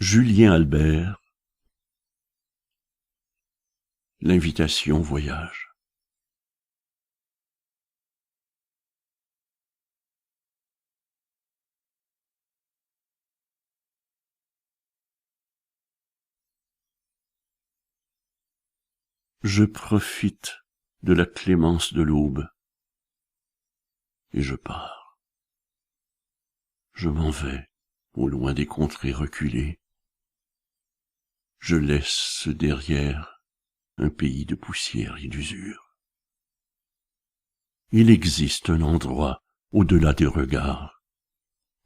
Julien Albert, l'invitation voyage. Je profite de la clémence de l'aube et je pars. Je m'en vais au loin des contrées reculées. Je laisse derrière un pays de poussière et d'usure. Il existe un endroit au-delà des regards,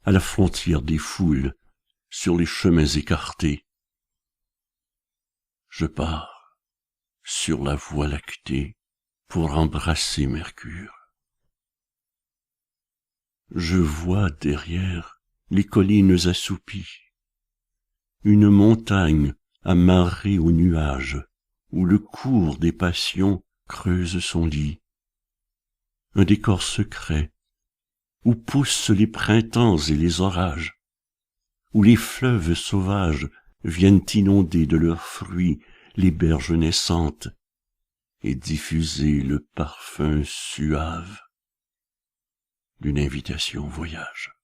à la frontière des foules, sur les chemins écartés. Je pars sur la voie lactée pour embrasser Mercure. Je vois derrière les collines assoupies, une montagne amarrée aux nuages, où le cours des passions creuse son lit, un décor secret, où poussent les printemps et les orages, où les fleuves sauvages viennent inonder de leurs fruits les berges naissantes et diffuser le parfum suave d'une invitation au voyage.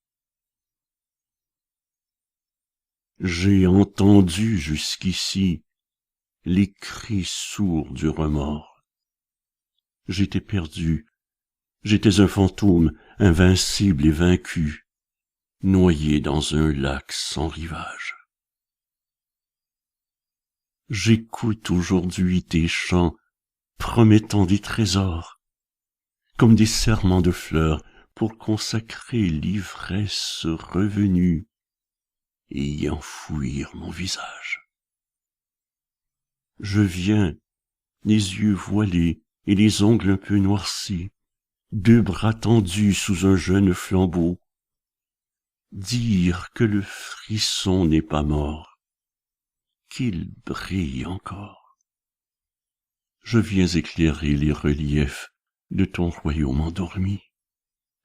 J'ai entendu jusqu'ici les cris sourds du remords. J'étais perdu, j'étais un fantôme invincible et vaincu, noyé dans un lac sans rivage. J'écoute aujourd'hui tes chants promettant des trésors, comme des serments de fleurs pour consacrer l'ivresse revenue et y enfouir mon visage. Je viens, les yeux voilés et les ongles un peu noircis, deux bras tendus sous un jeune flambeau, dire que le frisson n'est pas mort, qu'il brille encore. Je viens éclairer les reliefs de ton royaume endormi,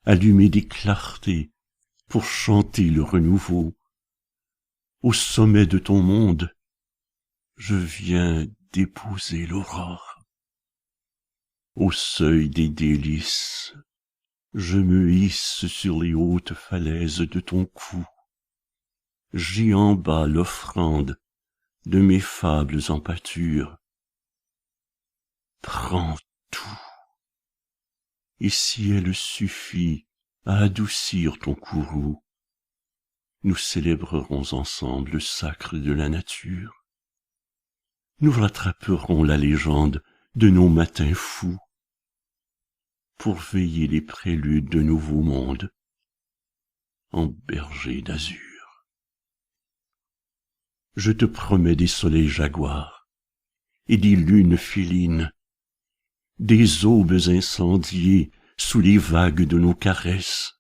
allumer des clartés pour chanter le renouveau. Au sommet de ton monde, je viens d'épouser l'aurore. Au seuil des délices, je me hisse sur les hautes falaises de ton cou. J'y en bas l'offrande de mes fables en pâture. Prends tout, et si elle suffit à adoucir ton courroux, nous célébrerons ensemble le sacre de la nature. Nous rattraperons la légende de nos matins fous pour veiller les préludes d'un nouveau monde en berger d'azur. Je te promets des soleils jaguars et des lunes félines, des aubes incendiées sous les vagues de nos caresses,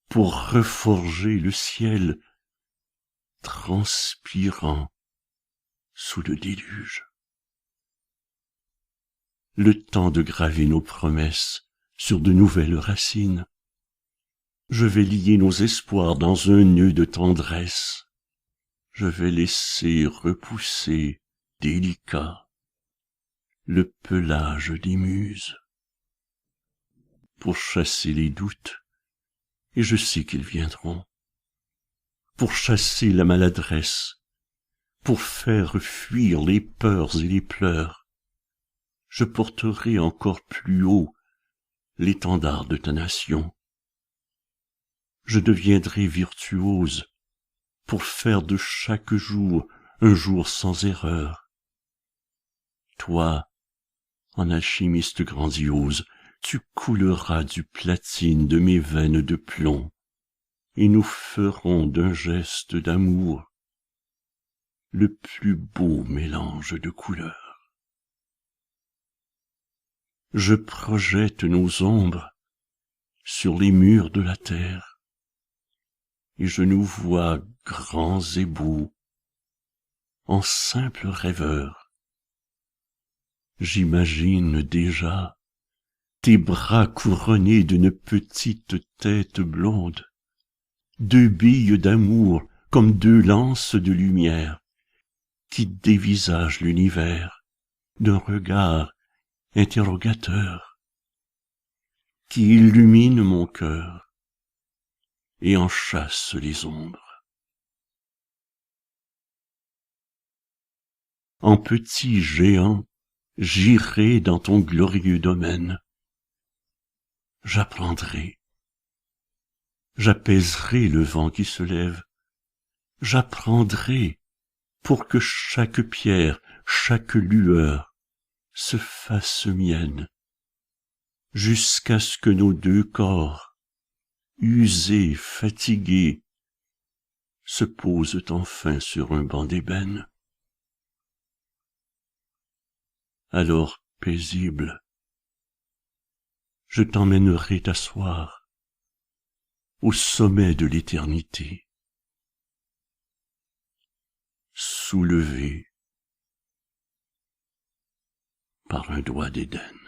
pour reforger le ciel transpirant sous le déluge. Le temps de graver nos promesses sur de nouvelles racines. Je vais lier nos espoirs dans un nœud de tendresse. Je vais laisser repousser, délicat, le pelage des muses, pour chasser les doutes, et je sais qu'ils viendront, pour chasser la maladresse, pour faire fuir les peurs et les pleurs. Je porterai encore plus haut l'étendard de ta nation. Je deviendrai virtuose pour faire de chaque jour un jour sans erreur. Toi, en alchimiste grandiose, tu couleras du platine de mes veines de plomb, et nous ferons d'un geste d'amour le plus beau mélange de couleurs. Je projette nos ombres sur les murs de la terre, et je nous vois grands et beaux, en simples rêveurs. J'imagine déjà tes bras couronnés d'une petite tête blonde, deux billes d'amour comme deux lances de lumière qui dévisagent l'univers d'un regard interrogateur, qui illumine mon cœur et en chasse les ombres. En petit géant, j'irai dans ton glorieux domaine. J'apprendrai, j'apaiserai le vent qui se lève, j'apprendrai pour que chaque pierre, chaque lueur se fasse mienne, jusqu'à ce que nos deux corps, usés, fatigués, se posent enfin sur un banc d'ébène. Alors, paisible, je t'emmènerai t'asseoir au sommet de l'éternité, soulevé par un doigt d'Éden.